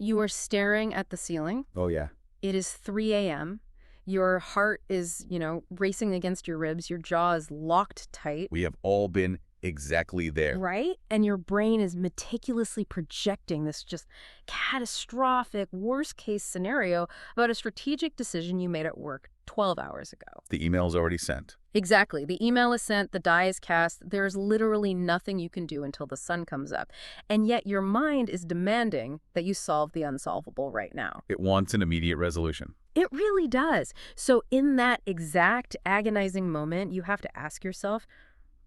You are staring at the ceiling. Oh, yeah. It is 3 a.m. Your heart is, racing against your ribs. Your jaw is locked tight. We have all been exactly there. Right? And your brain is meticulously projecting this just catastrophic, worst-case scenario about a strategic decision you made at work 12 hours ago. The email's already sent. Exactly. The email is sent, the die is cast. There's literally nothing you can do until the sun comes up. And yet your mind is demanding that you solve the unsolvable right now. It wants an immediate resolution. It really does. So in that exact agonizing moment, you have to ask yourself,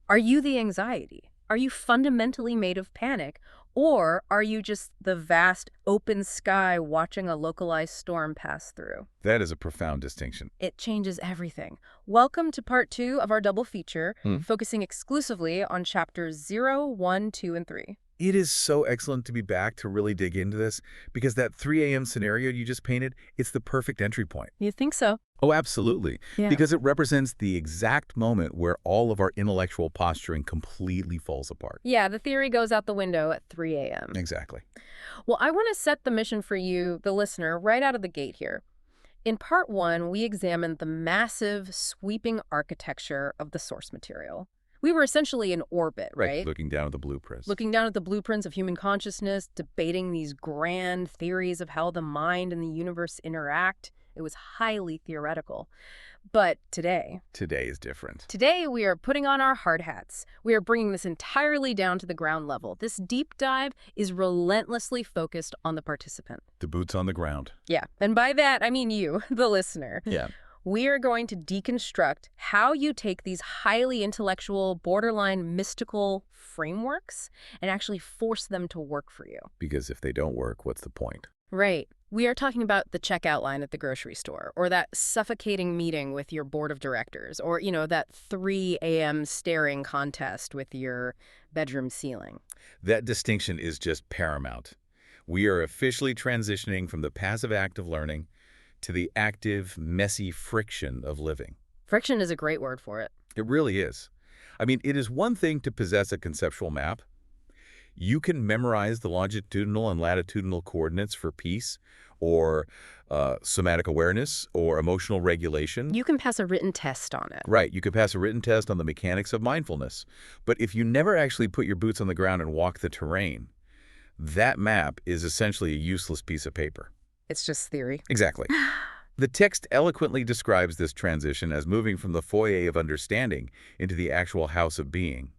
are you the anxiety? Are you fundamentally made of panic? Or are you just the vast open sky watching a localized storm pass through? That is a profound distinction. It changes everything. Welcome to part 2 of our double feature, focusing exclusively on chapters 0, 1, 2, and 3. It is so excellent to be back to really dig into this, because that 3 a.m. scenario you just painted, it's the perfect entry point. You think so? Oh, absolutely. Yeah. Because it represents the exact moment where all of our intellectual posturing completely falls apart. Yeah, the theory goes out the window at 3 a.m. Exactly. Well, I want to set the mission for you, the listener, right out of the gate here. In part 1, we examined the massive, sweeping architecture of the source material. We were essentially in orbit, right? Looking down at the blueprints. Looking down at the blueprints of human consciousness, debating these grand theories of how the mind and the universe interact. It was highly theoretical. But today is different. Today, we are putting on our hard hats. We are bringing this entirely down to the ground level. This deep dive is relentlessly focused on the participant. The boots on the ground. Yeah, and by that, I mean you, the listener. Yeah. We are going to deconstruct how you take these highly intellectual, borderline mystical frameworks and actually force them to work for you. Because if they don't work, what's the point? Right. We are talking about the checkout line at the grocery store, or that suffocating meeting with your board of directors, or, that 3 a.m. staring contest with your bedroom ceiling. That distinction is just paramount. We are officially transitioning from the passive act of learning to the active, messy friction of living. Friction is a great word for it. It really is. I mean, it is one thing to possess a conceptual map. You can memorize the longitudinal and latitudinal coordinates for peace, or somatic awareness, or emotional regulation. You can pass a written test on it. Right. You could pass a written test on the mechanics of mindfulness. But if you never actually put your boots on the ground and walk the terrain, that map is essentially a useless piece of paper. It's just theory. Exactly. The text eloquently describes this transition as moving from the foyer of understanding into the actual house of being.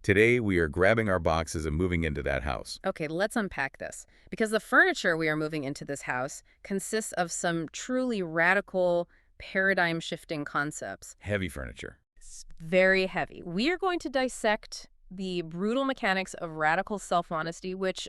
Today, we are grabbing our boxes and moving into that house. Okay, let's unpack this. Because the furniture we are moving into this house consists of some truly radical, paradigm-shifting concepts. Heavy furniture. It's very heavy. We are going to dissect the brutal mechanics of radical self-honesty, which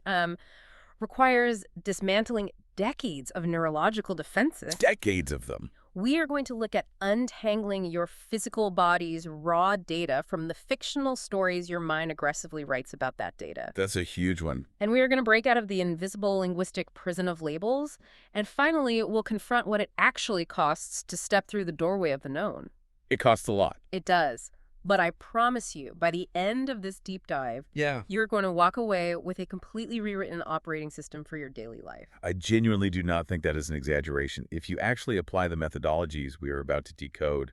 requires dismantling decades of neurological defenses. Decades of them. We are going to look at untangling your physical body's raw data from the fictional stories your mind aggressively writes about that data. That's a huge one. And we are going to break out of the invisible linguistic prison of labels. And finally, we'll confront what it actually costs to step through the doorway of the known. It costs a lot. It does. But I promise you, by the end of this deep dive, you're going to walk away with a completely rewritten operating system for your daily life. I genuinely do not think that is an exaggeration. If you actually apply the methodologies we are about to decode,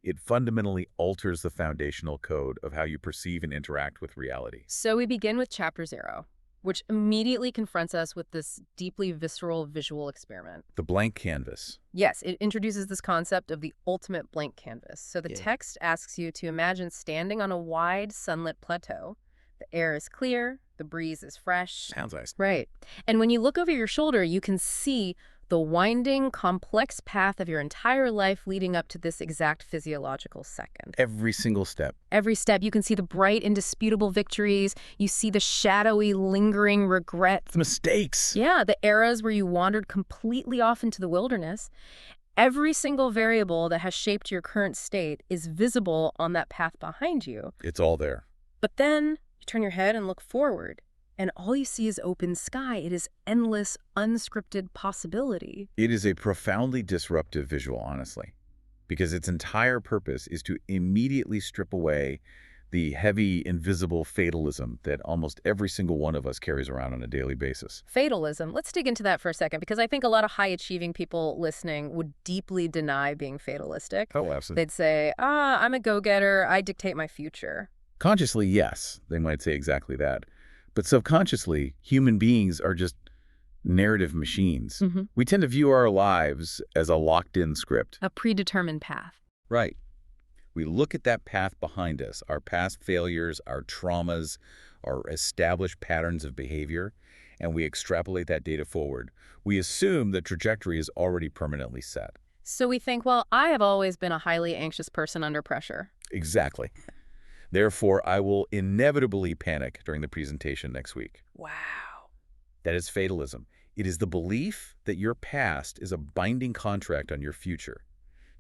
it fundamentally alters the foundational code of how you perceive and interact with reality. So we begin with Chapter 0, which immediately confronts us with this deeply visceral visual experiment. The blank canvas. Yes, it introduces this concept of the ultimate blank canvas. So the text asks you to imagine standing on a wide sunlit plateau. The air is clear, the breeze is fresh. Sounds nice. Right. And when you look over your shoulder, you can see the winding, complex path of your entire life leading up to this exact physiological second. Every single step. Every step, you can see the bright, indisputable victories. You see the shadowy, lingering regrets. The mistakes. Yeah, the eras where you wandered completely off into the wilderness. Every single variable that has shaped your current state is visible on that path behind you. It's all there. But then you turn your head and look forward. And all you see is open sky. It is endless, unscripted possibility. It is a profoundly disruptive visual, honestly, because its entire purpose is to immediately strip away the heavy, invisible fatalism that almost every single one of us carries around on a daily basis. Fatalism. Let's dig into that for a second, because I think a lot of high-achieving people listening would deeply deny being fatalistic. Oh, absolutely. They'd say, I'm a go-getter. I dictate my future. Consciously, yes, they might say exactly that. But subconsciously, human beings are just narrative machines. We tend to view our lives as a locked-in script. A predetermined path. Right. We look at that path behind us, our past failures, our traumas, our established patterns of behavior, and we extrapolate that data forward. We assume the trajectory is already permanently set. So we think, well, I have always been a highly anxious person under pressure. Exactly. Therefore, I will inevitably panic during the presentation next week. Wow. That is fatalism. It is the belief that your past is a binding contract on your future.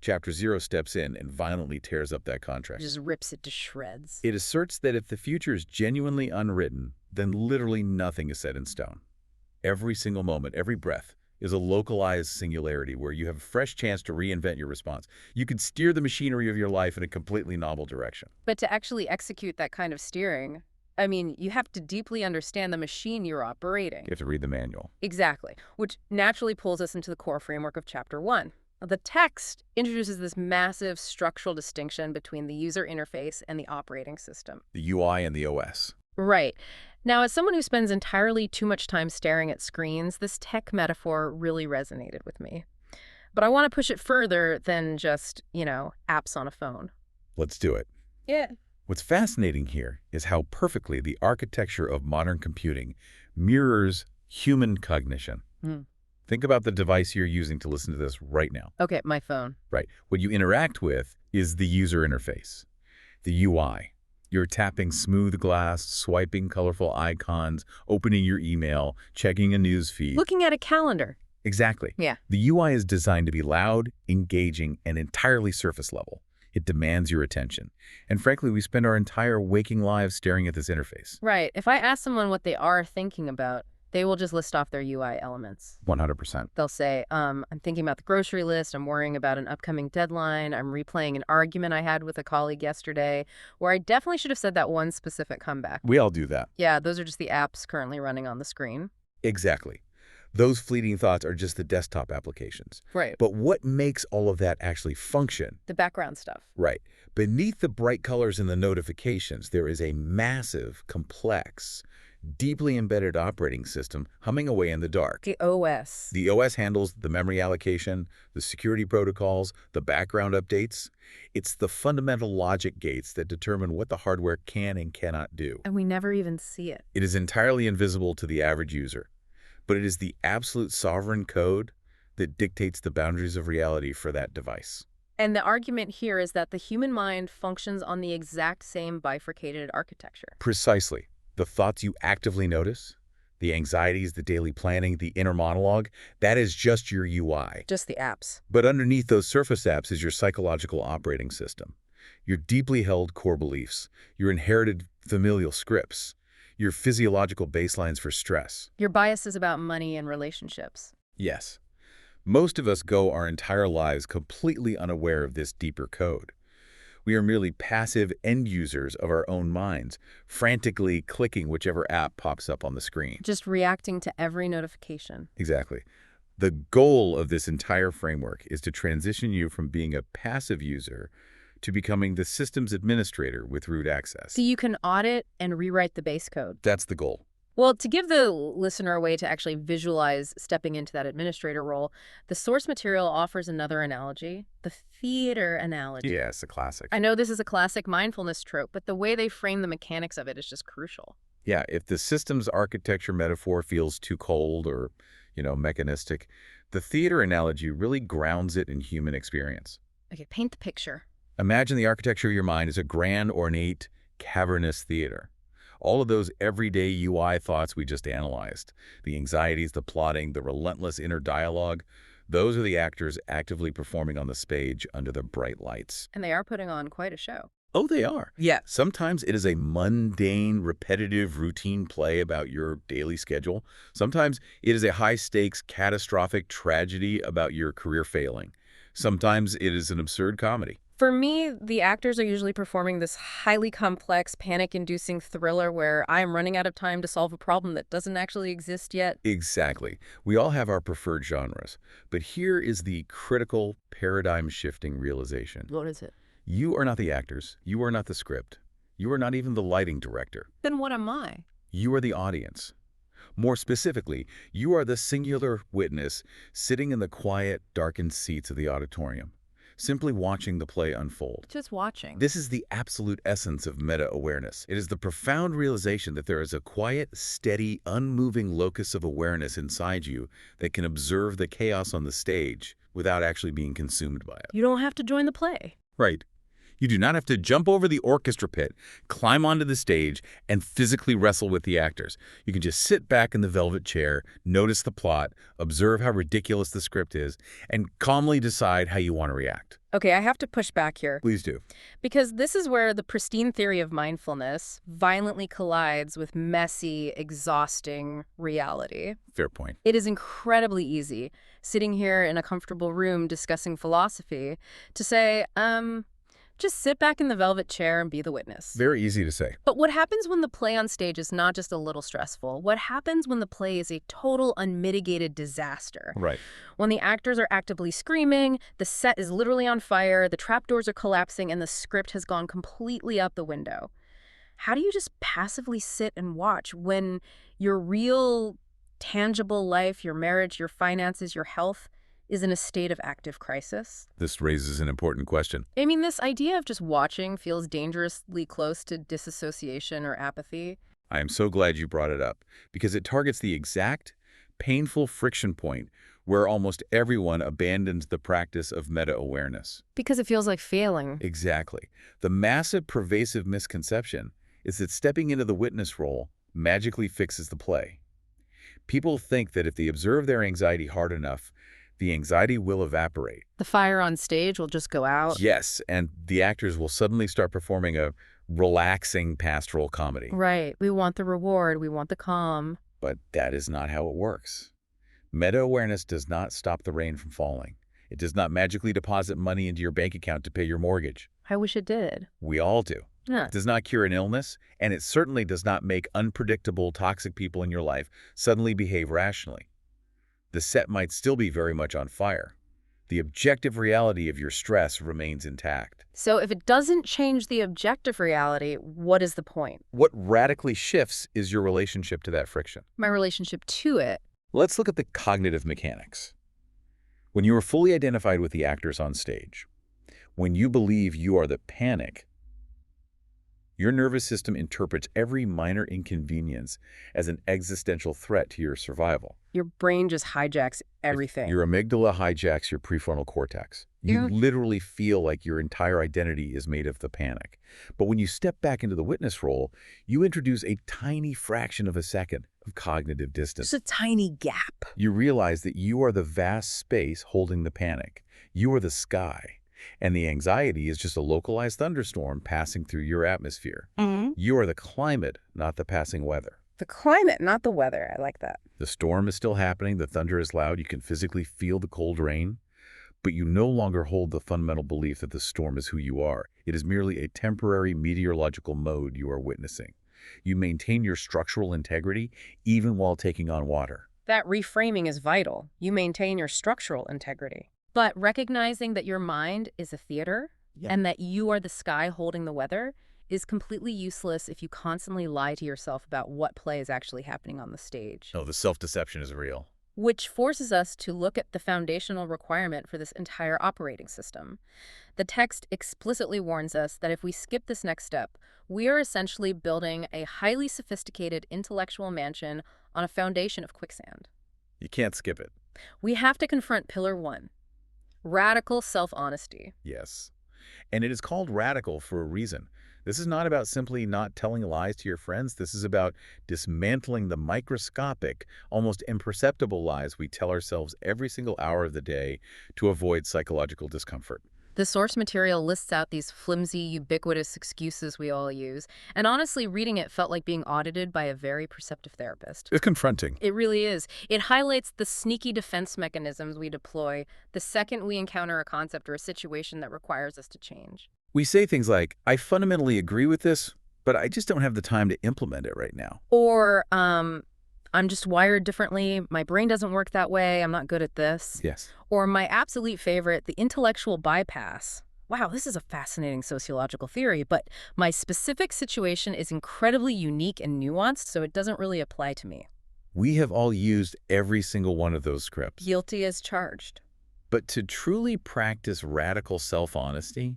Chapter 0 steps in and violently tears up that contract. Just rips it to shreds. It asserts that if the future is genuinely unwritten, then literally nothing is set in stone. Every single moment, every breath, is a localized singularity where you have a fresh chance to reinvent your response. You could steer the machinery of your life in a completely novel direction. But to actually execute that kind of steering, I mean, you have to deeply understand the machine you're operating. You have to read the manual. Exactly, which naturally pulls us into the core framework of Chapter 1. The text introduces this massive structural distinction between the user interface and the operating system. The UI and the OS. Right. Now, as someone who spends entirely too much time staring at screens, this tech metaphor really resonated with me. But I want to push it further than just, apps on a phone. Let's do it. Yeah. What's fascinating here is how perfectly the architecture of modern computing mirrors human cognition. Think about the device you're using to listen to this right now. Okay, my phone. Right. What you interact with is the user interface, the UI. You're tapping smooth glass, swiping colorful icons, opening your email, checking a news feed. Looking at a calendar. Exactly. Yeah. The UI is designed to be loud, engaging, and entirely surface level. It demands your attention. And frankly, we spend our entire waking lives staring at this interface. Right. If I ask someone what they are thinking about, they will just list off their UI elements. 100%. They'll say, I'm thinking about the grocery list, I'm worrying about an upcoming deadline, I'm replaying an argument I had with a colleague yesterday, where I definitely should have said that one specific comeback. We all do that. Yeah, those are just the apps currently running on the screen. Exactly. Those fleeting thoughts are just the desktop applications. Right. But what makes all of that actually function? The background stuff. Right. Beneath the bright colors and the notifications, there is a massive, complex, deeply embedded operating system humming away in the dark. The OS. The OS handles the memory allocation, the security protocols, the background updates. It's the fundamental logic gates that determine what the hardware can and cannot do. And we never even see it. It is entirely invisible to the average user, but it is the absolute sovereign code that dictates the boundaries of reality for that device. And the argument here is that the human mind functions on the exact same bifurcated architecture. Precisely. The thoughts you actively notice, the anxieties, the daily planning, the inner monologue, that is just your UI. Just the apps. But underneath those surface apps is your psychological operating system, your deeply held core beliefs, your inherited familial scripts, your physiological baselines for stress. Your biases about money and relationships. Yes. Most of us go our entire lives completely unaware of this deeper code. We are merely passive end users of our own minds, frantically clicking whichever app pops up on the screen. Just reacting to every notification. Exactly. The goal of this entire framework is to transition you from being a passive user to becoming the systems administrator with root access. So you can audit and rewrite the base code. That's the goal. Well, to give the listener a way to actually visualize stepping into that administrator role, the source material offers another analogy, the theater analogy. Yeah, it's a classic. I know this is a classic mindfulness trope, but the way they frame the mechanics of it is just crucial. Yeah, if the systems architecture metaphor feels too cold or, mechanistic, the theater analogy really grounds it in human experience. Okay, paint the picture. Imagine the architecture of your mind as a grand, ornate, cavernous theater. All of those everyday UI thoughts we just analyzed, the anxieties, the plotting, the relentless inner dialogue, those are the actors actively performing on the stage under the bright lights. And they are putting on quite a show. Oh, they are. Yeah. Sometimes it is a mundane, repetitive, routine play about your daily schedule. Sometimes it is a high-stakes, catastrophic tragedy about your career failing. Sometimes it is an absurd comedy. For me, the actors are usually performing this highly complex, panic-inducing thriller where I am running out of time to solve a problem that doesn't actually exist yet. Exactly. We all have our preferred genres, but here is the critical paradigm-shifting realization. What is it? You are not the actors. You are not the script. You are not even the lighting director. Then what am I? You are the audience. More specifically, you are the singular witness sitting in the quiet, darkened seats of the auditorium, simply watching the play unfold. Just watching. This is the absolute essence of meta-awareness. It is the profound realization that there is a quiet, steady, unmoving locus of awareness inside you that can observe the chaos on the stage without actually being consumed by it. You don't have to join the play. Right. You do not have to jump over the orchestra pit, climb onto the stage, and physically wrestle with the actors. You can just sit back in the velvet chair, notice the plot, observe how ridiculous the script is, and calmly decide how you want to react. Okay, I have to push back here. Please do. Because this is where the pristine theory of mindfulness violently collides with messy, exhausting reality. Fair point. It is incredibly easy, sitting here in a comfortable room discussing philosophy, to say, just sit back in the velvet chair and be the witness. Very easy to say. But what happens when the play on stage is not just a little stressful? What happens when the play is a total unmitigated disaster? Right. When the actors are actively screaming, the set is literally on fire, the trapdoors are collapsing, and the script has gone completely out the window. How do you just passively sit and watch when your real, tangible life, your marriage, your finances, your health is in a state of active crisis? This raises an important question. I mean, this idea of just watching feels dangerously close to disassociation or apathy. I am so glad you brought it up, because it targets the exact, painful friction point where almost everyone abandons the practice of meta-awareness. Because it feels like failing. Exactly. The massive, pervasive misconception is that stepping into the witness role magically fixes the play. People think that if they observe their anxiety hard enough, the anxiety will evaporate. The fire on stage will just go out. Yes, and the actors will suddenly start performing a relaxing pastoral comedy. Right. We want the reward. We want the calm. But that is not how it works. Meta-awareness does not stop the rain from falling. It does not magically deposit money into your bank account to pay your mortgage. I wish it did. We all do. Yeah. It does not cure an illness, and it certainly does not make unpredictable, toxic people in your life suddenly behave rationally. The set might still be very much on fire. The objective reality of your stress remains intact. So if it doesn't change the objective reality, what is the point? What radically shifts is your relationship to that friction. My relationship to it. Let's look at the cognitive mechanics. When you are fully identified with the actors on stage, when you believe you are the panic, your nervous system interprets every minor inconvenience as an existential threat to your survival. Your brain just hijacks everything. Your amygdala hijacks your prefrontal cortex. You literally feel like your entire identity is made of the panic. But when you step back into the witness role, you introduce a tiny fraction of a second of cognitive distance. Just a tiny gap. You realize that you are the vast space holding the panic. You are the sky. And the anxiety is just a localized thunderstorm passing through your atmosphere. You are the climate, not the passing weather. The climate, not the weather. I like that. The storm is still happening. The thunder is loud. You can physically feel the cold rain. But you no longer hold the fundamental belief that the storm is who you are. It is merely a temporary meteorological mode you are witnessing. You maintain your structural integrity even while taking on water. That reframing is vital. You maintain your structural integrity. But recognizing that your mind is a theater and that you are the sky holding the weather is completely useless if you constantly lie to yourself about what play is actually happening on the stage. Oh, the self-deception is real. Which forces us to look at the foundational requirement for this entire operating system. The text explicitly warns us that if we skip this next step, we are essentially building a highly sophisticated intellectual mansion on a foundation of quicksand. You can't skip it. We have to confront pillar one. Radical self-honesty. Yes. And it is called radical for a reason. This is not about simply not telling lies to your friends. This is about dismantling the microscopic, almost imperceptible lies we tell ourselves every single hour of the day to avoid psychological discomfort. The source material lists out these flimsy, ubiquitous excuses we all use, and honestly, reading it felt like being audited by a very perceptive therapist. It's confronting. It really is. It highlights the sneaky defense mechanisms we deploy the second we encounter a concept or a situation that requires us to change. We say things like, I fundamentally agree with this, but I just don't have the time to implement it right now. Or, I'm just wired differently, my brain doesn't work that way, I'm not good at this. Yes. Or my absolute favorite, the intellectual bypass. Wow, this is a fascinating sociological theory, but my specific situation is incredibly unique and nuanced, so it doesn't really apply to me. We have all used every single one of those scripts. Guilty as charged. But to truly practice radical self-honesty,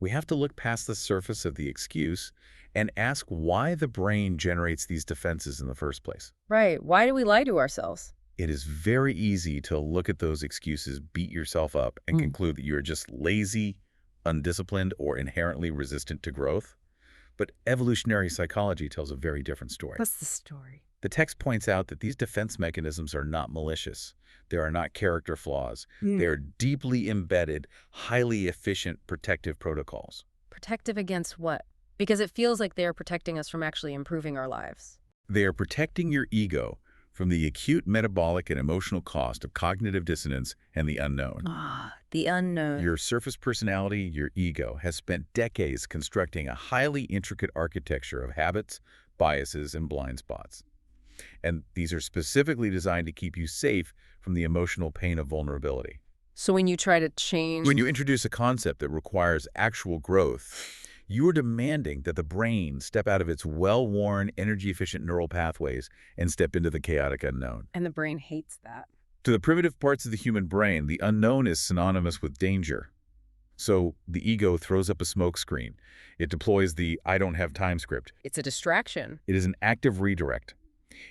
we have to look past the surface of the excuse and ask why the brain generates these defenses in the first place. Right, why do we lie to ourselves? It is very easy to look at those excuses, beat yourself up, and conclude that you're just lazy, undisciplined, or inherently resistant to growth. But evolutionary psychology tells a very different story. What's the story? The text points out that these defense mechanisms are not malicious. They are not character flaws. They are deeply embedded, highly efficient protective protocols. Protective against what? Because it feels like they are protecting us from actually improving our lives. They are protecting your ego from the acute metabolic and emotional cost of cognitive dissonance and the unknown. The unknown. Your surface personality, your ego, has spent decades constructing a highly intricate architecture of habits, biases, and blind spots. And these are specifically designed to keep you safe from the emotional pain of vulnerability. So when you try to change... When you introduce a concept that requires actual growth, you are demanding that the brain step out of its well-worn, energy-efficient neural pathways and step into the chaotic unknown. And the brain hates that. To the primitive parts of the human brain, the unknown is synonymous with danger. So the ego throws up a smokescreen. It deploys the I don't have time script. It's a distraction. It is an active redirect.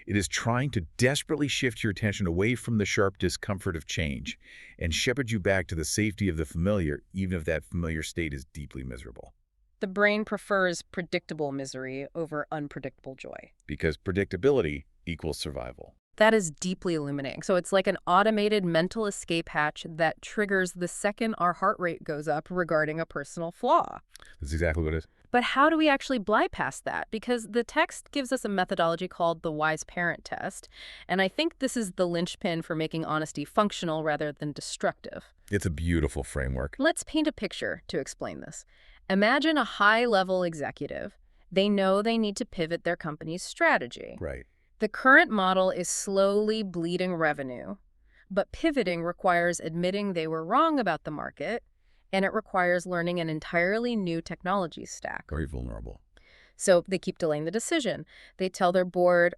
It is trying to desperately shift your attention away from the sharp discomfort of change and shepherd you back to the safety of the familiar, even if that familiar state is deeply miserable. The brain prefers predictable misery over unpredictable joy. Because predictability equals survival. That is deeply illuminating. So it's like an automated mental escape hatch that triggers the second our heart rate goes up regarding a personal flaw. That's exactly what it is. But how do we actually bypass that? Because the text gives us a methodology called the wise parent test, and I think this is the linchpin for making honesty functional rather than destructive. It's a beautiful framework. Let's paint a picture to explain this. Imagine a high-level executive. They know they need to pivot their company's strategy. Right. The current model is slowly bleeding revenue, but pivoting requires admitting they were wrong about the market, and it requires learning an entirely new technology stack. Very vulnerable. So they keep delaying the decision. They tell their board,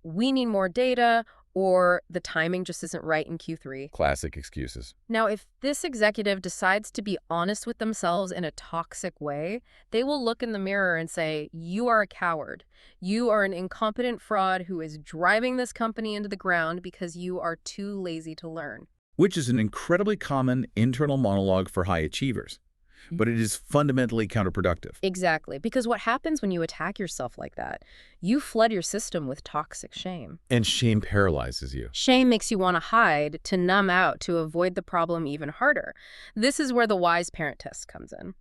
we need more data, or the timing just isn't right in Q3. Classic excuses. Now, if this executive decides to be honest with themselves in a toxic way, they will look in the mirror and say, you are a coward. You are an incompetent fraud who is driving this company into the ground because you are too lazy to learn. Which is an incredibly common internal monologue for high achievers. But it is fundamentally counterproductive. Exactly, because what happens when you attack yourself like that? You flood your system with toxic shame. And shame paralyzes you. Shame makes you want to hide, to numb out, to avoid the problem even harder. This is where the wise parent test comes in.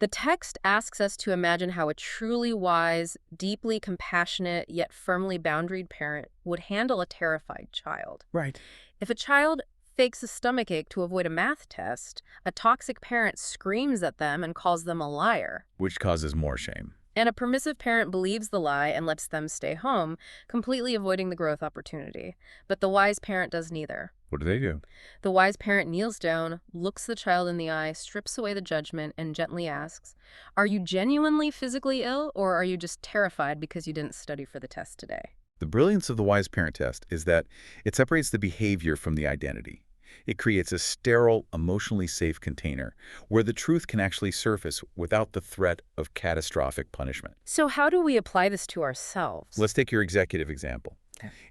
The text asks us to imagine how a truly wise, deeply compassionate, yet firmly boundaried parent would handle a terrified child. Right. If a child fakes a stomachache to avoid a math test, a toxic parent screams at them and calls them a liar. Which causes more shame. And a permissive parent believes the lie and lets them stay home, completely avoiding the growth opportunity. But the wise parent does neither. What do? The wise parent kneels down, looks the child in the eye, strips away the judgment, and gently asks, are you genuinely physically ill, or are you just terrified because you didn't study for the test today? The brilliance of the wise parent test is that it separates the behavior from the identity. It creates a sterile, emotionally safe container where the truth can actually surface without the threat of catastrophic punishment. So how do we apply this to ourselves? Let's take your executive example.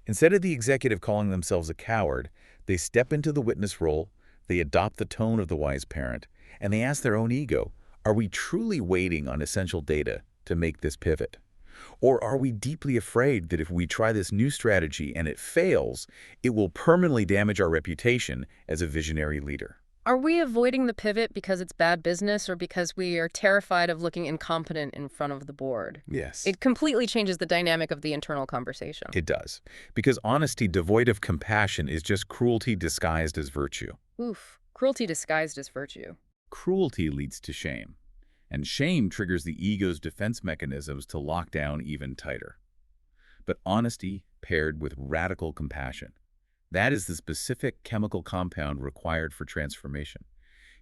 Instead of the executive calling themselves a coward, they step into the witness role, they adopt the tone of the wise parent, and they ask their own ego, are we truly waiting on essential data to make this pivot? Or are we deeply afraid that if we try this new strategy and it fails, it will permanently damage our reputation as a visionary leader? Are we avoiding the pivot because it's bad business or because we are terrified of looking incompetent in front of the board? Yes. It completely changes the dynamic of the internal conversation. It does. Because honesty devoid of compassion is just cruelty disguised as virtue. Oof. Cruelty disguised as virtue. Cruelty leads to shame, and shame triggers the ego's defense mechanisms to lock down even tighter. But honesty paired with radical compassion, that is the specific chemical compound required for transformation.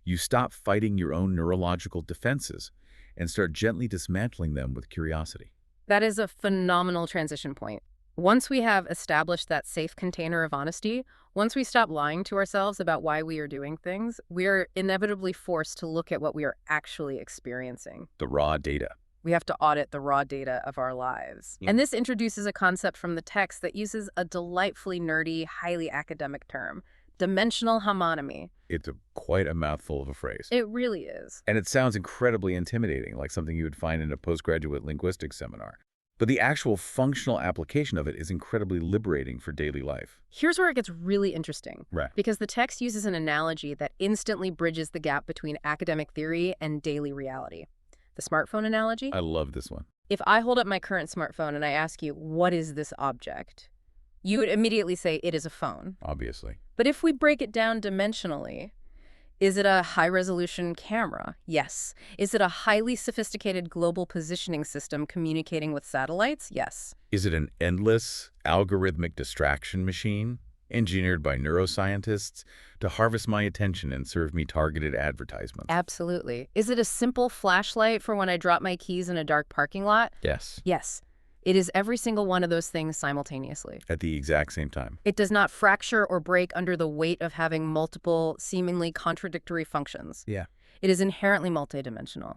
You stop fighting your own neurological defenses and start gently dismantling them with curiosity. That is a phenomenal transition point. Once we have established that safe container of honesty, once we stop lying to ourselves about why we are doing things, we are inevitably forced to look at what we are actually experiencing. The raw data. We have to audit the raw data of our lives. And this introduces a concept from the text that uses a delightfully nerdy, highly academic term, dimensional homonymy. It's quite a mouthful of a phrase. It really is. And it sounds incredibly intimidating, like something you would find in a postgraduate linguistics seminar. But the actual functional application of it is incredibly liberating for daily life. Here's where it gets really interesting. Right. Because the text uses an analogy that instantly bridges the gap between academic theory and daily reality. The smartphone analogy? I love this one. If I hold up my current smartphone and I ask you, what is this object? You would immediately say it is a phone. Obviously. But if we break it down dimensionally, is it a high-resolution camera? Yes. Is it a highly sophisticated global positioning system communicating with satellites? Yes. Is it an endless, algorithmic distraction machine, engineered by neuroscientists to harvest my attention and serve me targeted advertisements? Absolutely. Is it a simple flashlight for when I drop my keys in a dark parking lot? Yes. Yes. It is every single one of those things simultaneously. At the exact same time. It does not fracture or break under the weight of having multiple, seemingly contradictory functions. Yeah. It is inherently multidimensional.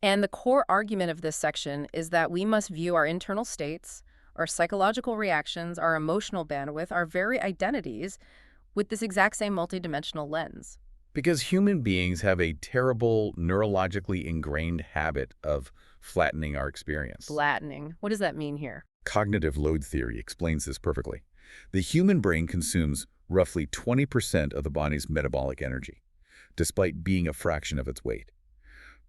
And the core argument of this section is that we must view our internal states, our psychological reactions, our emotional bandwidth, our very identities with this exact same multidimensional lens. Because human beings have a terrible, neurologically ingrained habit of flattening our experience. Flattening. What does that mean here? Cognitive load theory explains this perfectly. The human brain consumes roughly 20% of the body's metabolic energy, despite being a fraction of its weight.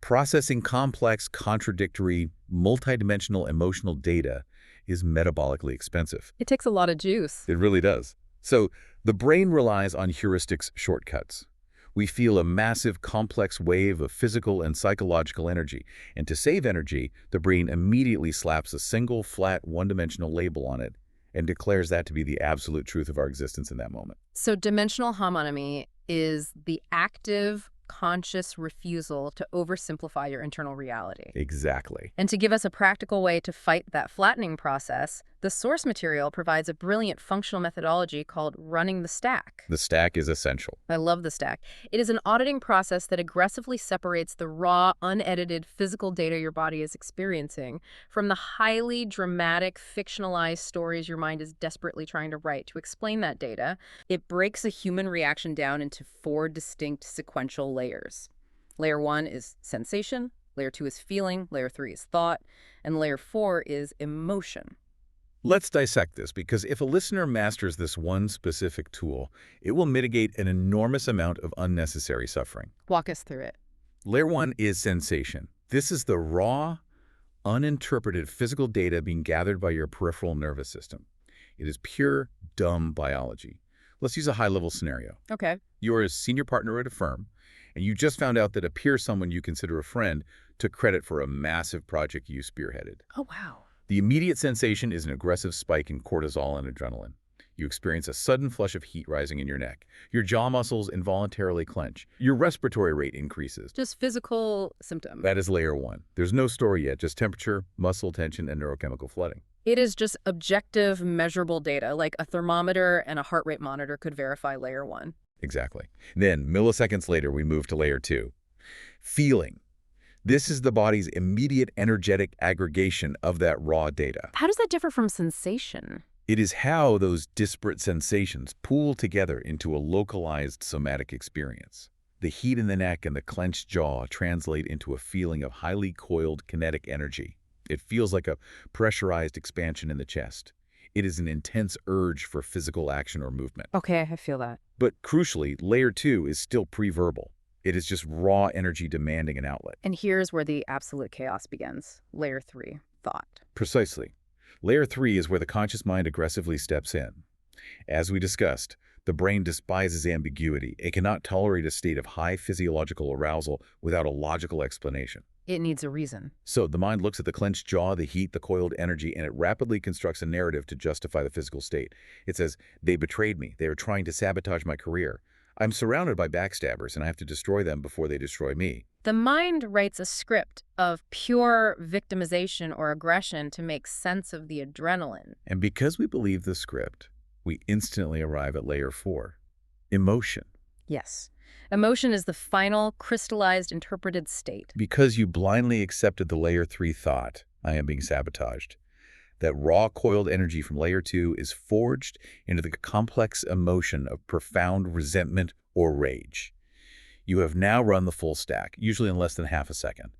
Processing complex, contradictory, multidimensional emotional data is metabolically expensive. It takes a lot of juice. It really does. So the brain relies on heuristics shortcuts. We feel a massive, complex wave of physical and psychological energy, and to save energy, the brain immediately slaps a single, flat, one-dimensional label on it and declares that to be the absolute truth of our existence in that moment. So dimensional homonymy is the active, conscious refusal to oversimplify your internal reality. Exactly. And to give us a practical way to fight that flattening process, the source material provides a brilliant functional methodology called running the stack. The stack is essential. I love the stack. It is an auditing process that aggressively separates the raw, unedited physical data your body is experiencing from the highly dramatic, fictionalized stories your mind is desperately trying to write to explain that data. It breaks a human reaction down into 4 distinct sequential layers. Layer 1 is sensation, layer 2 is feeling, layer 3 is thought, and layer 4 is emotion. Let's dissect this, because if a listener masters this one specific tool, it will mitigate an enormous amount of unnecessary suffering. Walk us through it. Layer 1 is sensation. This is the raw, uninterpreted physical data being gathered by your peripheral nervous system. It is pure, dumb biology. Let's use a high-level scenario. Okay. You're a senior partner at a firm, and you just found out that a peer, someone you consider a friend, took credit for a massive project you spearheaded. Oh, wow. The immediate sensation is an aggressive spike in cortisol and adrenaline. You experience a sudden flush of heat rising in your neck. Your jaw muscles involuntarily clench. Your respiratory rate increases. Just physical symptoms. That is layer 1. There's no story yet, just temperature, muscle tension, and neurochemical flooding. It is just objective, measurable data, like a thermometer and a heart rate monitor could verify layer 1. Exactly. Then, milliseconds later, we move to layer 2. Feeling. This is the body's immediate energetic aggregation of that raw data. How does that differ from sensation? It is how those disparate sensations pool together into a localized somatic experience. The heat in the neck and the clenched jaw translate into a feeling of highly coiled kinetic energy. It feels like a pressurized expansion in the chest. It is an intense urge for physical action or movement. Okay, I feel that. But crucially, layer 2 is still pre-verbal. It is just raw energy demanding an outlet. And here's where the absolute chaos begins. Layer 3, thought. Precisely. Layer 3 is where the conscious mind aggressively steps in. As we discussed, the brain despises ambiguity. It cannot tolerate a state of high physiological arousal without a logical explanation. It needs a reason. So the mind looks at the clenched jaw, the heat, the coiled energy, and it rapidly constructs a narrative to justify the physical state. It says, they betrayed me. They are trying to sabotage my career. I'm surrounded by backstabbers, and I have to destroy them before they destroy me. The mind writes a script of pure victimization or aggression to make sense of the adrenaline. And because we believe the script, we instantly arrive at layer 4, emotion. Yes. Emotion is the final, crystallized, interpreted state. Because you blindly accepted the layer 3 thought, I am being sabotaged, that raw coiled energy from layer 2 is forged into the complex emotion of profound resentment or rage. You have now run the full stack, usually in less than half a second,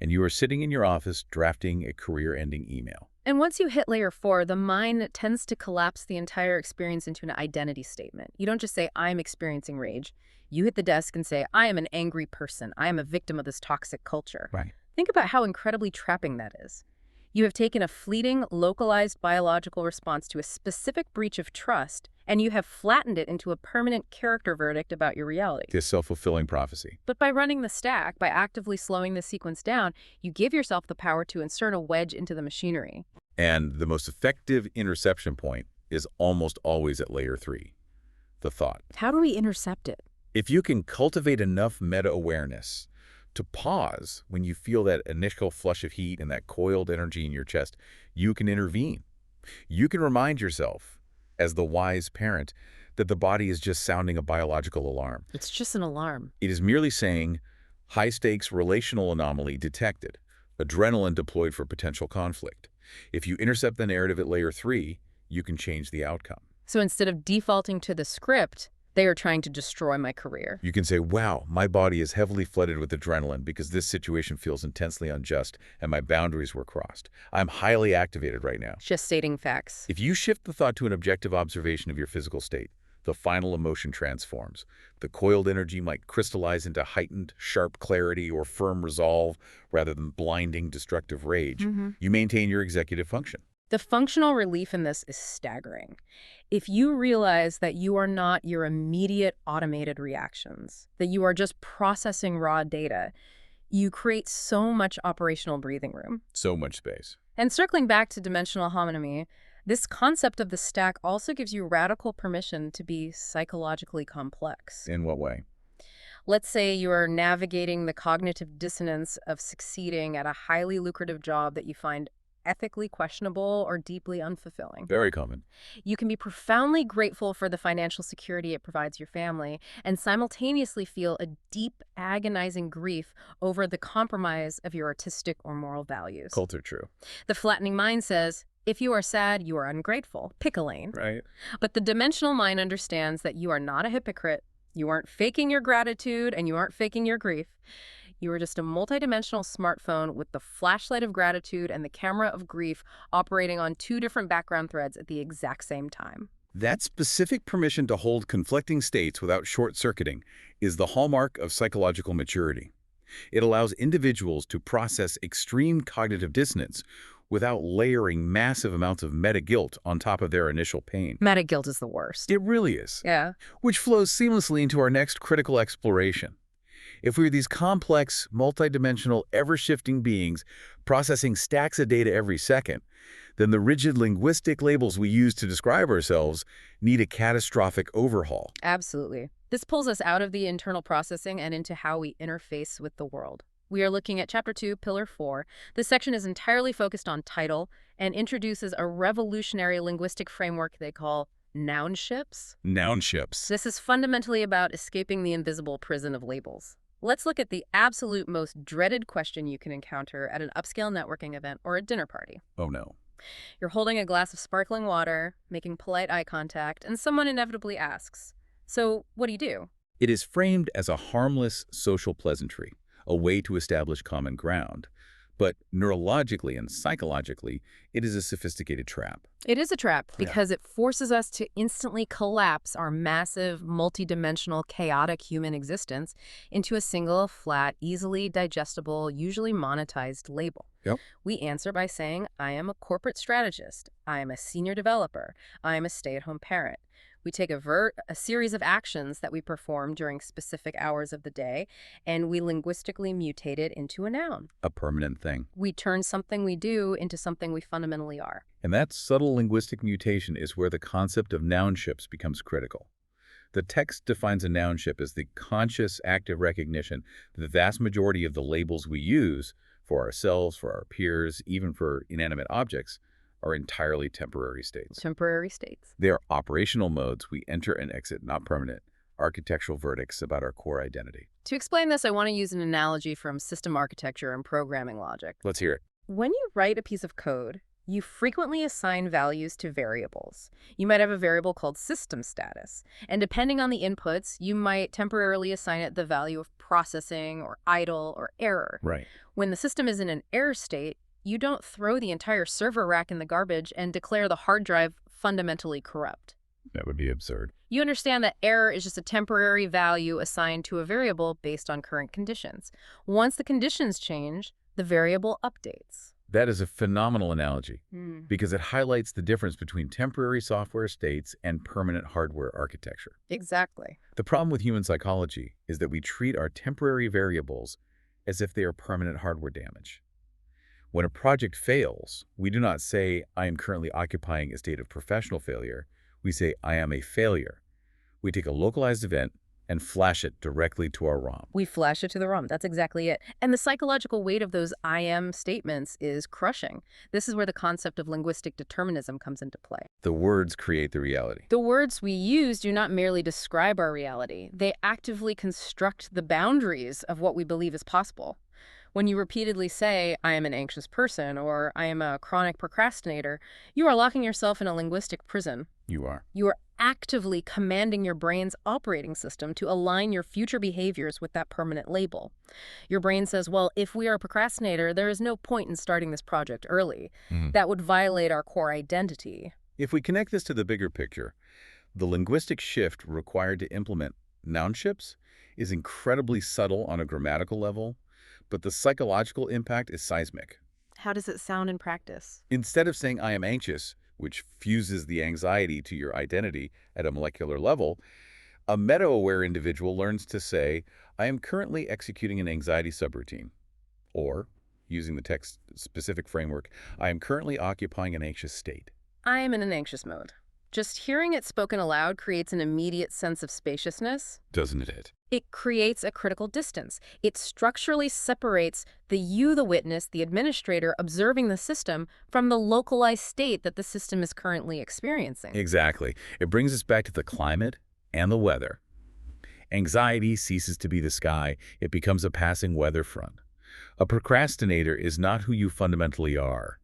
and you are sitting in your office drafting a career-ending email. And once you hit layer 4, the mind tends to collapse the entire experience into an identity statement. You don't just say, I'm experiencing rage. You hit the desk and say, I am an angry person. I am a victim of this toxic culture. Right. Think about how incredibly trapping that is. You have taken a fleeting, localized biological response to a specific breach of trust, and you have flattened it into a permanent character verdict about your reality. This self-fulfilling prophecy. But by running the stack, by actively slowing the sequence down, you give yourself the power to insert a wedge into the machinery. And the most effective interception point is almost always at layer 3, the thought. How do we intercept it? If you can cultivate enough meta-awareness to pause when you feel that initial flush of heat and that coiled energy in your chest, you can intervene. You can remind yourself, as the wise parent, that the body is just sounding a biological alarm. It's just an alarm. It is merely saying, high-stakes relational anomaly detected, adrenaline deployed for potential conflict. If you intercept the narrative at layer 3, you can change the outcome. So instead of defaulting to the script, they are trying to destroy my career. You can say, wow, my body is heavily flooded with adrenaline because this situation feels intensely unjust and my boundaries were crossed. I'm highly activated right now. Just stating facts. If you shift the thought to an objective observation of your physical state, the final emotion transforms. The coiled energy might crystallize into heightened, sharp clarity or firm resolve rather than blinding, destructive rage. You maintain your executive function. The functional relief in this is staggering. If you realize that you are not your immediate automated reactions, that you are just processing raw data, you create so much operational breathing room. So much space. And circling back to dimensional homonymy, this concept of the stack also gives you radical permission to be psychologically complex. In what way? Let's say you are navigating the cognitive dissonance of succeeding at a highly lucrative job that you find ethically questionable or deeply unfulfilling. Very common. You can be profoundly grateful for the financial security it provides your family and simultaneously feel a deep, agonizing grief over the compromise of your artistic or moral values. Culture true. The flattening mind says, if you are sad, you are ungrateful. Pick a lane. Right. But the dimensional mind understands that you are not a hypocrite. You aren't faking your gratitude and you aren't faking your grief. You are just a multidimensional smartphone with the flashlight of gratitude and the camera of grief operating on two different background threads at the exact same time. That specific permission to hold conflicting states without short-circuiting is the hallmark of psychological maturity. It allows individuals to process extreme cognitive dissonance without layering massive amounts of meta-guilt on top of their initial pain. Meta-guilt is the worst. It really is. Yeah. Which flows seamlessly into our next critical exploration. If we're these complex, multidimensional, ever-shifting beings processing stacks of data every second, then the rigid linguistic labels we use to describe ourselves need a catastrophic overhaul. Absolutely. This pulls us out of the internal processing and into how we interface with the world. We are looking at Chapter 2, Pillar 4. This section is entirely focused on title and introduces a revolutionary linguistic framework they call nounships. Nounships. This is fundamentally about escaping the invisible prison of labels. Let's look at the absolute most dreaded question you can encounter at an upscale networking event or a dinner party. Oh no. You're holding a glass of sparkling water, making polite eye contact, and someone inevitably asks, so what do you do? It is framed as a harmless social pleasantry, a way to establish common ground. But neurologically and psychologically, it is a sophisticated trap. It is a trap Yeah. because it forces us to instantly collapse our massive, multidimensional, chaotic human existence into a single, flat, easily digestible, usually monetized label. Yep. We answer by saying, I am a corporate strategist, I am a senior developer, I am a stay-at-home parent. We take a series of actions that we perform during specific hours of the day, and we linguistically mutate it into a noun. A permanent thing. We turn something we do into something we fundamentally are. And that subtle linguistic mutation is where the concept of nounships becomes critical. The text defines a nounship as the conscious, active recognition that the vast majority of the labels we use for ourselves, for our peers, even for inanimate objects, are entirely temporary states. Temporary states. They are operational modes we enter and exit, not permanent, architectural verdicts about our core identity. To explain this, I want to use an analogy from system architecture and programming logic. Let's hear it. When you write a piece of code, you frequently assign values to variables. You might have a variable called system status, and depending on the inputs, you might temporarily assign it the value of processing or idle or error. Right. When the system is in an error state, you don't throw the entire server rack in the garbage and declare the hard drive fundamentally corrupt. That would be absurd. You understand that error is just a temporary value assigned to a variable based on current conditions. Once the conditions change, the variable updates. That is a phenomenal analogy because it highlights the difference between temporary software states and permanent hardware architecture. Exactly. The problem with human psychology is that we treat our temporary variables as if they are permanent hardware damage. When a project fails, we do not say, I am currently occupying a state of professional failure. We say, I am a failure. We take a localized event and flash it directly to our ROM. We flash it to the ROM. That's exactly it. And the psychological weight of those I am statements is crushing. This is where the concept of linguistic determinism comes into play. The words create the reality. The words we use do not merely describe our reality. They actively construct the boundaries of what we believe is possible. When you repeatedly say, I am an anxious person, or I am a chronic procrastinator, you are locking yourself in a linguistic prison. You are. You are actively commanding your brain's operating system to align your future behaviors with that permanent label. Your brain says, well, if we are a procrastinator, there is no point in starting this project early. That would violate our core identity. If we connect this to the bigger picture, the linguistic shift required to implement nounships is incredibly subtle on a grammatical level, but the psychological impact is seismic. How does it sound in practice? Instead of saying, I am anxious, which fuses the anxiety to your identity at a molecular level, a meta-aware individual learns to say, I am currently executing an anxiety subroutine. Or, using the text-specific framework, I am currently occupying an anxious state. I am in an anxious mode. Just hearing it spoken aloud creates an immediate sense of spaciousness. Doesn't it? It creates a critical distance. It structurally separates the you, the witness, the administrator observing the system from the localized state that the system is currently experiencing. Exactly. It brings us back to the climate and the weather. Anxiety ceases to be the sky. It becomes a passing weather front. A procrastinator is not who you fundamentally are.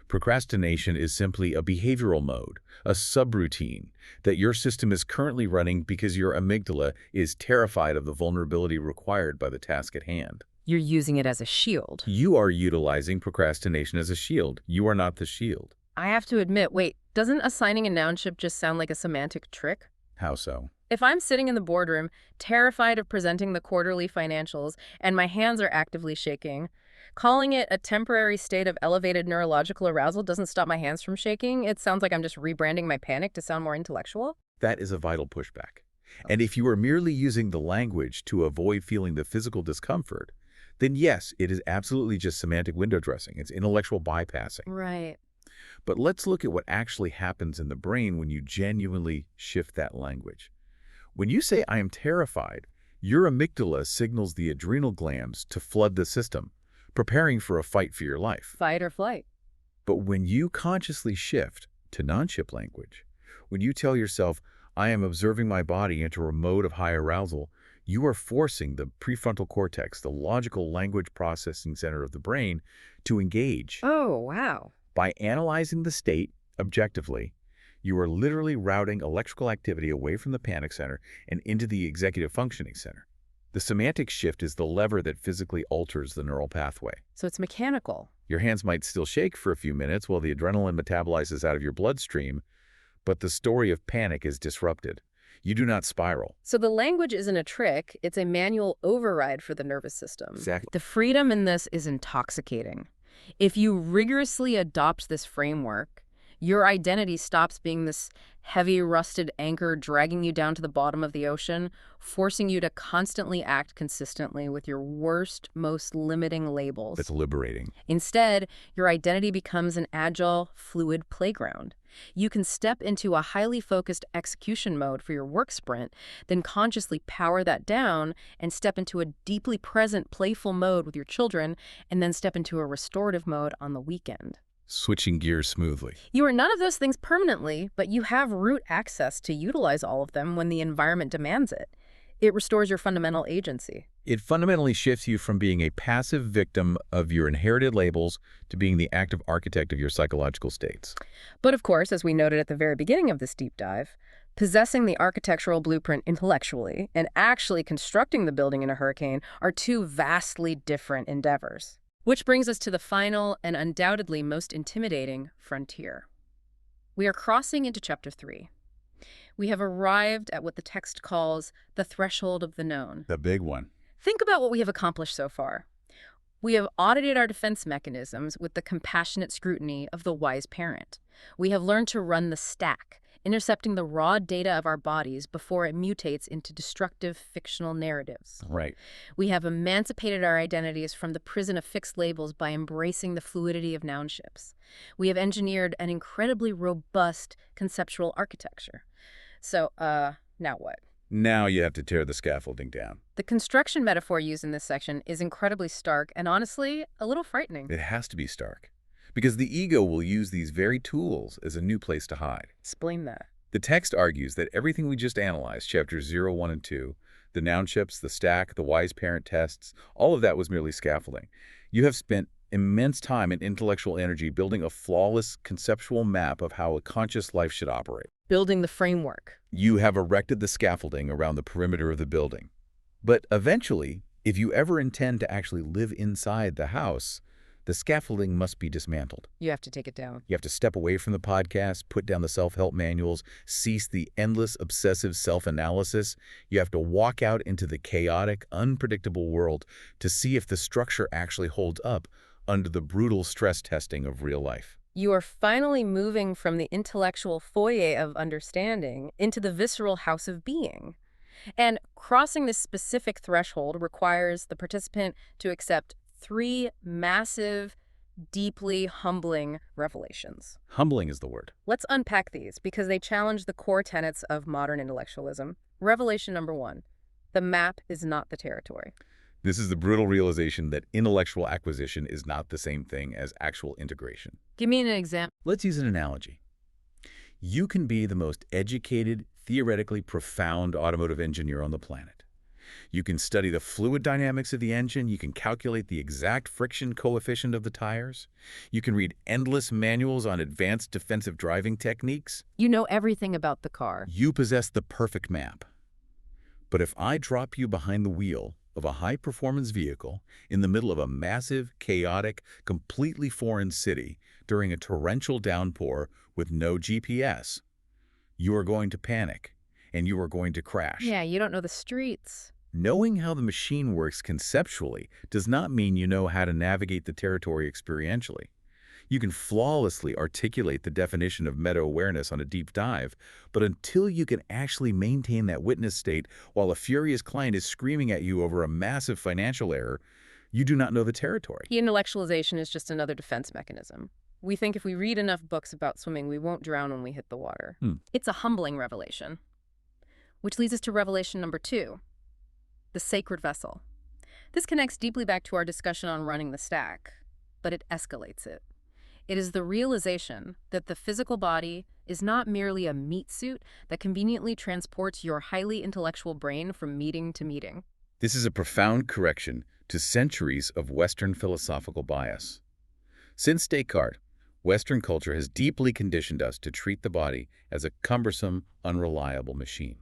Procrastination is simply a behavioral mode, a subroutine that your system is currently running because your amygdala is terrified of the vulnerability required by the task at hand. You're using it as a shield. You are utilizing procrastination as a shield. You are not the shield. I have to admit, wait, doesn't assigning a nounship just sound like a semantic trick? How so? If I'm sitting in the boardroom, terrified of presenting the quarterly financials, and my hands are actively shaking, calling it a temporary state of elevated neurological arousal doesn't stop my hands from shaking. It sounds like I'm just rebranding my panic to sound more intellectual. That is a vital pushback. And if you are merely using the language to avoid feeling the physical discomfort, then yes, it is absolutely just semantic window dressing. It's intellectual bypassing. Right. But let's look at what actually happens in the brain when you genuinely shift that language. When you say, I am terrified, your amygdala signals the adrenal glands to flood the system, preparing for a fight for your life. Fight or flight. But when you consciously shift to non-ship language, when you tell yourself, I am observing my body into a mode of high arousal, you are forcing the prefrontal cortex, the logical language processing center of the brain, to engage. Oh, wow. By analyzing the state objectively, you are literally routing electrical activity away from the panic center and into the executive functioning center. The semantic shift is the lever that physically alters the neural pathway. So it's mechanical. Your hands might still shake for a few minutes while the adrenaline metabolizes out of your bloodstream, but the story of panic is disrupted. You do not spiral. So the language isn't a trick, it's a manual override for the nervous system. Exactly. The freedom in this is intoxicating. If you rigorously adopt this framework, your identity stops being this heavy, rusted anchor dragging you down to the bottom of the ocean, forcing you to constantly act consistently with your worst, most limiting labels. That's liberating. Instead, your identity becomes an agile, fluid playground. You can step into a highly focused execution mode for your work sprint, then consciously power that down and step into a deeply present, playful mode with your children, and then step into a restorative mode on the weekend. Switching gears smoothly. You are none of those things permanently, but you have root access to utilize all of them when the environment demands it. It restores your fundamental agency. It fundamentally shifts you from being a passive victim of your inherited labels to being the active architect of your psychological states. But of course, as we noted at the very beginning of this deep dive, possessing the architectural blueprint intellectually and actually constructing the building in a hurricane are two vastly different endeavors. Which brings us to the final and undoubtedly most intimidating frontier. We are crossing into Chapter 3. We have arrived at what the text calls the threshold of the known. The big one. Think about what we have accomplished so far. We have audited our defense mechanisms with the compassionate scrutiny of the wise parent. We have learned to run the stack, intercepting the raw data of our bodies before it mutates into destructive fictional narratives. Right. We have emancipated our identities from the prison of fixed labels by embracing the fluidity of nounships. We have engineered an incredibly robust conceptual architecture. So, now what? Now you have to tear the scaffolding down. The construction metaphor used in this section is incredibly stark and honestly a little frightening. It has to be stark, because the ego will use these very tools as a new place to hide. Explain that. The text argues that everything we just analyzed, chapters 0, 1, and 2, the nounships, the stack, the wise parent tests, all of that was merely scaffolding. You have spent immense time and intellectual energy building a flawless conceptual map of how a conscious life should operate. Building the framework. You have erected the scaffolding around the perimeter of the building. But eventually, if you ever intend to actually live inside the house, the scaffolding must be dismantled. You have to take it down. You have to step away from the podcast, put down the self-help manuals, cease the endless obsessive self-analysis. You have to walk out into the chaotic, unpredictable world to see if the structure actually holds up under the brutal stress testing of real life. You are finally moving from the intellectual foyer of understanding into the visceral house of being. And crossing this specific threshold requires the participant to accept 3 massive, deeply humbling revelations. Humbling is the word. Let's unpack these because they challenge the core tenets of modern intellectualism. Revelation number 1, the map is not the territory. This is the brutal realization that intellectual acquisition is not the same thing as actual integration. Give me an example. Let's use an analogy. You can be the most educated, theoretically profound automotive engineer on the planet. You can study the fluid dynamics of the engine. You can calculate the exact friction coefficient of the tires. You can read endless manuals on advanced defensive driving techniques. You know everything about the car. You possess the perfect map. But if I drop you behind the wheel of a high-performance vehicle in the middle of a massive, chaotic, completely foreign city during a torrential downpour with no GPS, you are going to panic and you are going to crash. Yeah, you don't know the streets. Knowing how the machine works conceptually does not mean you know how to navigate the territory experientially. You can flawlessly articulate the definition of meta-awareness on a deep dive, but until you can actually maintain that witness state while a furious client is screaming at you over a massive financial error, you do not know the territory. Intellectualization is just another defense mechanism. We think if we read enough books about swimming, we won't drown when we hit the water. It's a humbling revelation. Which leads us to revelation number 2, the sacred vessel. This connects deeply back to our discussion on running the stack, but it escalates it. It is the realization that the physical body is not merely a meat suit that conveniently transports your highly intellectual brain from meeting to meeting. This is a profound correction to centuries of Western philosophical bias. Since Descartes, Western culture has deeply conditioned us to treat the body as a cumbersome, unreliable machine.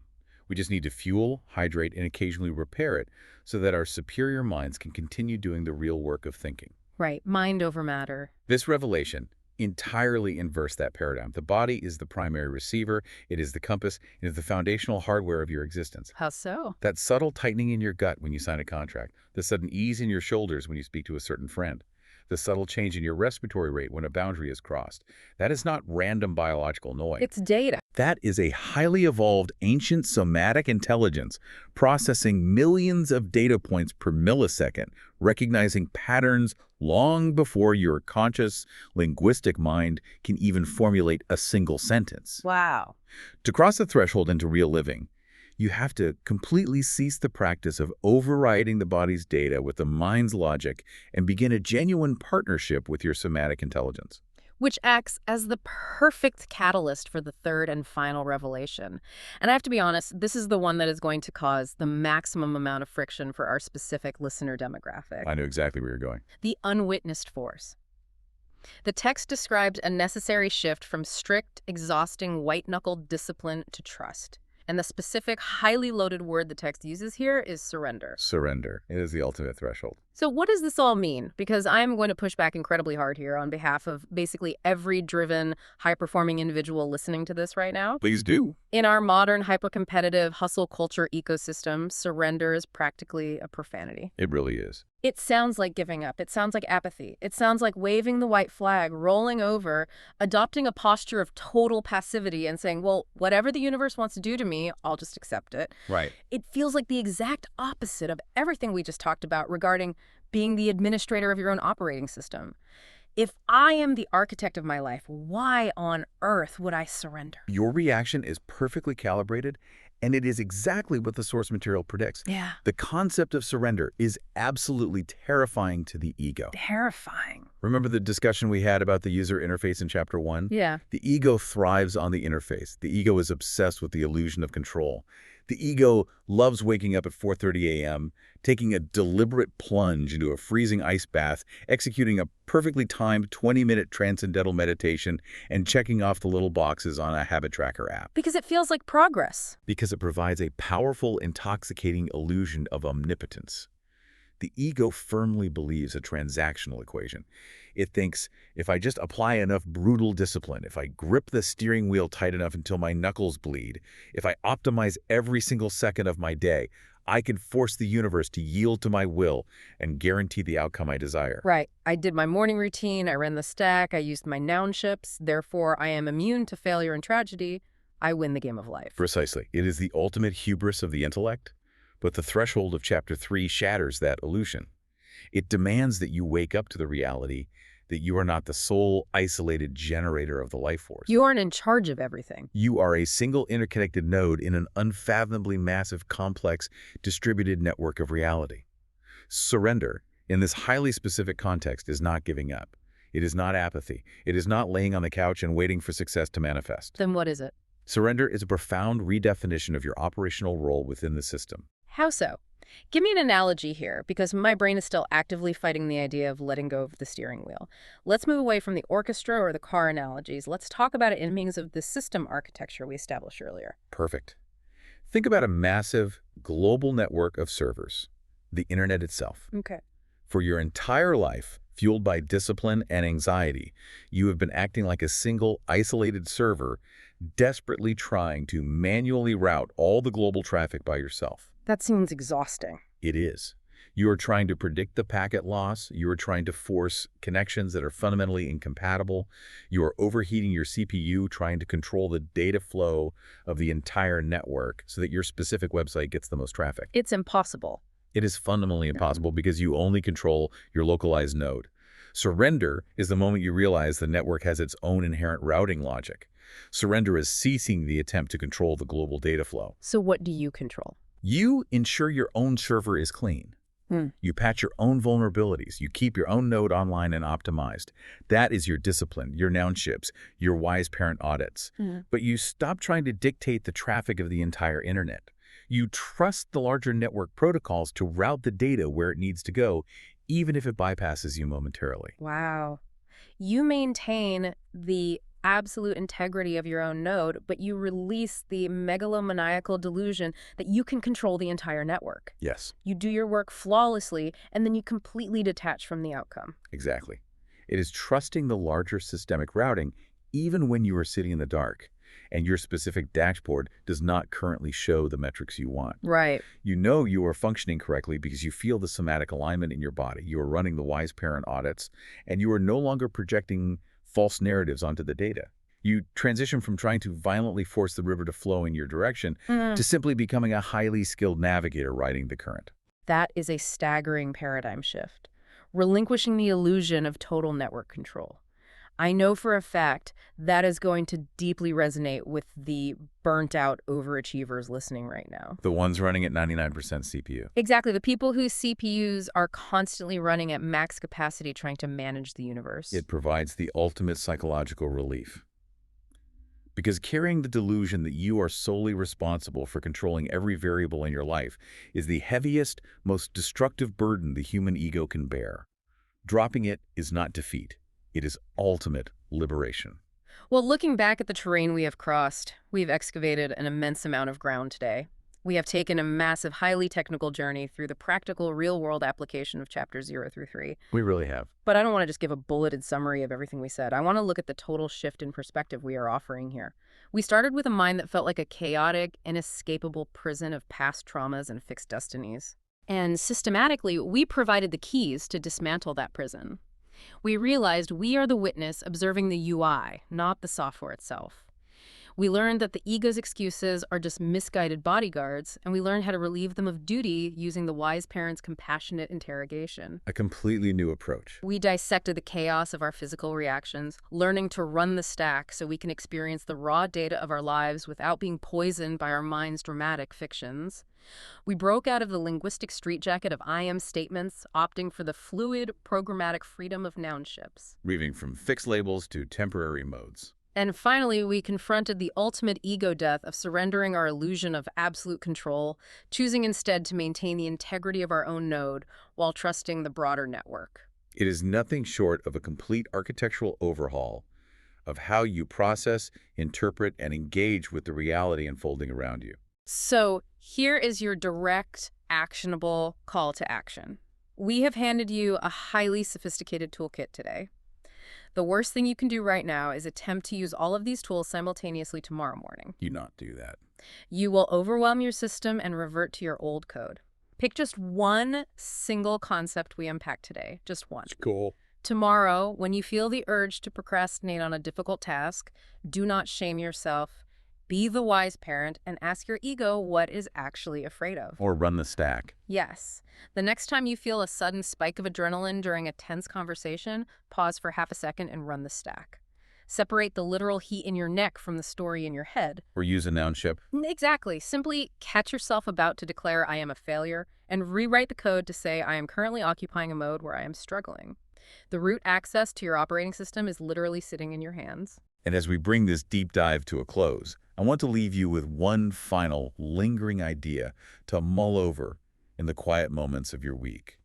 We just need to fuel, hydrate, and occasionally repair it so that our superior minds can continue doing the real work of thinking. Right, mind over matter. This revelation entirely inverts that paradigm. The body is the primary receiver, it is the compass, it is the foundational hardware of your existence. How so? That subtle tightening in your gut when you sign a contract, the sudden ease in your shoulders when you speak to a certain friend, the subtle change in your respiratory rate when a boundary is crossed, that is not random biological noise. It's data. That is a highly evolved, ancient somatic intelligence processing millions of data points per millisecond, recognizing patterns long before your conscious linguistic mind can even formulate a single sentence. Wow. To cross the threshold into real living, you have to completely cease the practice of overriding the body's data with the mind's logic and begin a genuine partnership with your somatic intelligence. Which acts as the perfect catalyst for the third and final revelation. And I have to be honest, this is the one that is going to cause the maximum amount of friction for our specific listener demographic. I know exactly where you're going. The unwitnessed force. The text described a necessary shift from strict, exhausting, white-knuckled discipline to trust. And the specific, highly loaded word the text uses here is surrender. Surrender. It is the ultimate threshold. So what does this all mean? Because I'm going to push back incredibly hard here on behalf of basically every driven, high-performing individual listening to this right now. Please do. In our modern, hyper-competitive, hustle culture ecosystem, surrender is practically a profanity. It really is. It sounds like giving up. It sounds like apathy. It sounds like waving the white flag, rolling over, adopting a posture of total passivity and saying, well, whatever the universe wants to do to me, I'll just accept it. Right. It feels like the exact opposite of everything we just talked about regarding being the administrator of your own operating system. If I am the architect of my life, why on earth would I surrender? Your reaction is perfectly calibrated, and it is exactly what the source material predicts. Yeah. The concept of surrender is absolutely terrifying to the ego. Terrifying. Remember the discussion we had about the user interface in Chapter 1? Yeah. The ego thrives on the interface. The ego is obsessed with the illusion of control. The ego loves waking up at 4:30 a.m., taking a deliberate plunge into a freezing ice bath, executing a perfectly timed 20-minute transcendental meditation, and checking off the little boxes on a habit tracker app. Because it feels like progress. Because it provides a powerful, intoxicating illusion of omnipotence. The ego firmly believes a transactional equation. It thinks, if I just apply enough brutal discipline, if I grip the steering wheel tight enough until my knuckles bleed, if I optimize every single second of my day, I can force the universe to yield to my will and guarantee the outcome I desire. Right. I did my morning routine, I ran the stack, I used my noun ships, therefore I am immune to failure and tragedy. I win the game of life. Precisely. It is the ultimate hubris of the intellect, but the threshold of Chapter 3 shatters that illusion. It demands that you wake up to the reality that you are not the sole isolated generator of the life force. You aren't in charge of everything. You are a single interconnected node in an unfathomably massive, complex, distributed network of reality. Surrender, in this highly specific context, is not giving up. It is not apathy. It is not laying on the couch and waiting for success to manifest. Then what is it? Surrender is a profound redefinition of your operational role within the system. How so? Give me an analogy here, because my brain is still actively fighting the idea of letting go of the steering wheel. Let's move away from the orchestra or the car analogies. Let's talk about it in terms of the system architecture we established earlier. Perfect. Think about a massive global network of servers, the internet itself. Okay. For your entire life, fueled by discipline and anxiety, you have been acting like a single, isolated server, desperately trying to manually route all the global traffic by yourself. That seems exhausting. It is. You are trying to predict the packet loss. You are trying to force connections that are fundamentally incompatible. You are overheating your CPU, trying to control the data flow of the entire network so that your specific website gets the most traffic. It's impossible. It is fundamentally impossible because you only control your localized node. Surrender is the moment you realize the network has its own inherent routing logic. Surrender is ceasing the attempt to control the global data flow. So what do you control? You ensure your own server is clean. You patch your own vulnerabilities. You keep your own node online and optimized. That is your discipline, your noun ships, your wise parent audits. But you stop trying to dictate the traffic of the entire internet. You trust the larger network protocols to route the data where it needs to go, even if it bypasses you momentarily. Wow. You maintain the absolute integrity of your own node, but you release the megalomaniacal delusion that you can control the entire network. Yes, You do your work flawlessly, and then you completely detach from the outcome. exactly. It is trusting the larger systemic routing even when you are sitting in the dark and your specific dashboard does not currently show the metrics you want. Right. You know you are functioning correctly because you feel the somatic alignment in your body. You are running the wise parent audits, and you are no longer projecting false narratives onto the data. You transition from trying to violently force the river to flow in your direction to simply becoming a highly skilled navigator riding the current. That is a staggering paradigm shift, relinquishing the illusion of total network control. I know for a fact that is going to deeply resonate with the burnt-out overachievers listening right now. The ones running at 99% CPU. Exactly, the people whose CPUs are constantly running at max capacity trying to manage the universe. It provides the ultimate psychological relief. Because carrying the delusion that you are solely responsible for controlling every variable in your life is the heaviest, most destructive burden the human ego can bear. Dropping it is not defeat. It is ultimate liberation. Well, looking back at the terrain we have crossed, we've excavated an immense amount of ground today. We have taken a massive, highly technical journey through the practical, real-world application of chapters 0 through 3. We really have. But I don't want to just give a bulleted summary of everything we said. I want to look at the total shift in perspective we are offering here. We started with a mind that felt like a chaotic, inescapable prison of past traumas and fixed destinies. And systematically, we provided the keys to dismantle that prison. We realized we are the witness observing the UI, not the software itself. We learned that the ego's excuses are just misguided bodyguards, and we learned how to relieve them of duty using the wise parent's compassionate interrogation. A completely new approach. We dissected the chaos of our physical reactions, learning to run the stack so we can experience the raw data of our lives without being poisoned by our mind's dramatic fictions. We broke out of the linguistic straitjacket of I am statements, opting for the fluid, programmatic freedom of nounships. Moving from fixed labels to temporary modes. And finally, we confronted the ultimate ego death of surrendering our illusion of absolute control, choosing instead to maintain the integrity of our own node while trusting the broader network. It is nothing short of a complete architectural overhaul of how you process, interpret, and engage with the reality unfolding around you. So here is your direct, actionable call to action. We have handed you a highly sophisticated toolkit today. The worst thing you can do right now is attempt to use all of these tools simultaneously tomorrow morning. Do not do that. You will overwhelm your system and revert to your old code. Pick just one single concept we unpacked today, just one. Cool. Tomorrow, when you feel the urge to procrastinate on a difficult task, do not shame yourself. Be the wise parent and ask your ego what is actually afraid of. Or run the stack. Yes. The next time you feel a sudden spike of adrenaline during a tense conversation, pause for half a second and run the stack. Separate the literal heat in your neck from the story in your head. Or use a noun ship. Exactly. Simply catch yourself about to declare I am a failure and rewrite the code to say I am currently occupying a mode where I am struggling. The root access to your operating system is literally sitting in your hands. And as we bring this deep dive to a close, I want to leave you with one final lingering idea to mull over in the quiet moments of your week.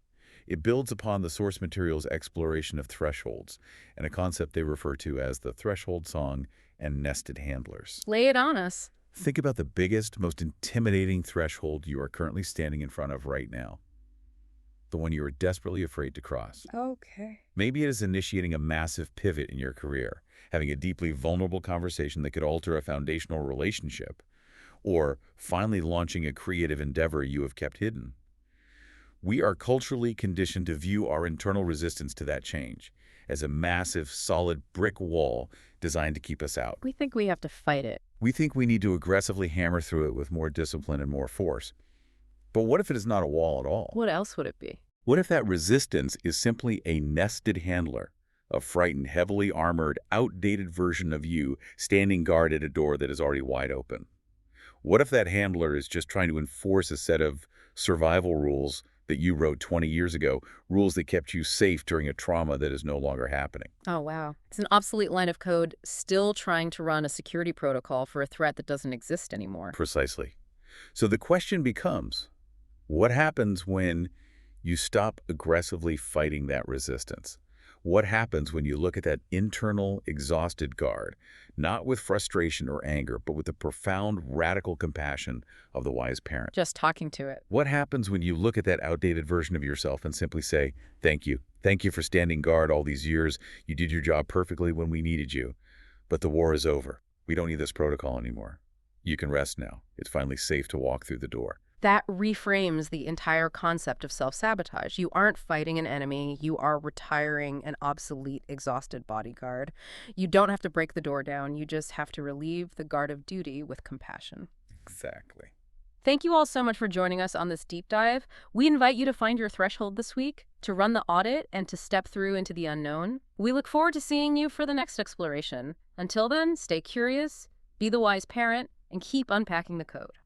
It builds upon the source material's exploration of thresholds and a concept they refer to as the threshold song and nested handlers. Lay it on us. Think about the biggest, most intimidating threshold you are currently standing in front of right now. The one you are desperately afraid to cross. Okay. Maybe it is initiating a massive pivot in your career, having a deeply vulnerable conversation that could alter a foundational relationship, or finally launching a creative endeavor you have kept hidden. We are culturally conditioned to view our internal resistance to that change as a massive, solid brick wall designed to keep us out. We think we have to fight it. We think we need to aggressively hammer through it with more discipline and more force. But what if it is not a wall at all? What else would it be? What if that resistance is simply a nested handler, a frightened, heavily armored, outdated version of you standing guard at a door that is already wide open? What if that handler is just trying to enforce a set of survival rules that you wrote 20 years ago, rules that kept you safe during a trauma that is no longer happening? Oh, wow. It's an obsolete line of code still trying to run a security protocol for a threat that doesn't exist anymore. Precisely. So the question becomes, what happens when you stop aggressively fighting that resistance? What happens when you look at that internal, exhausted guard, not with frustration or anger, but with the profound, radical compassion of the wise parent? Just talking to it. What happens when you look at that outdated version of yourself and simply say, thank you. Thank you for standing guard all these years. You did your job perfectly when we needed you. But the war is over. We don't need this protocol anymore. You can rest now. It's finally safe to walk through the door. That reframes the entire concept of self-sabotage. You aren't fighting an enemy. You are retiring an obsolete, exhausted bodyguard. You don't have to break the door down. You just have to relieve the guard of duty with compassion. Exactly. Thank you all so much for joining us on this deep dive. We invite you to find your threshold this week, to run the audit, and to step through into the unknown. We look forward to seeing you for the next exploration. Until then, stay curious, be the wise parent, and keep unpacking the code.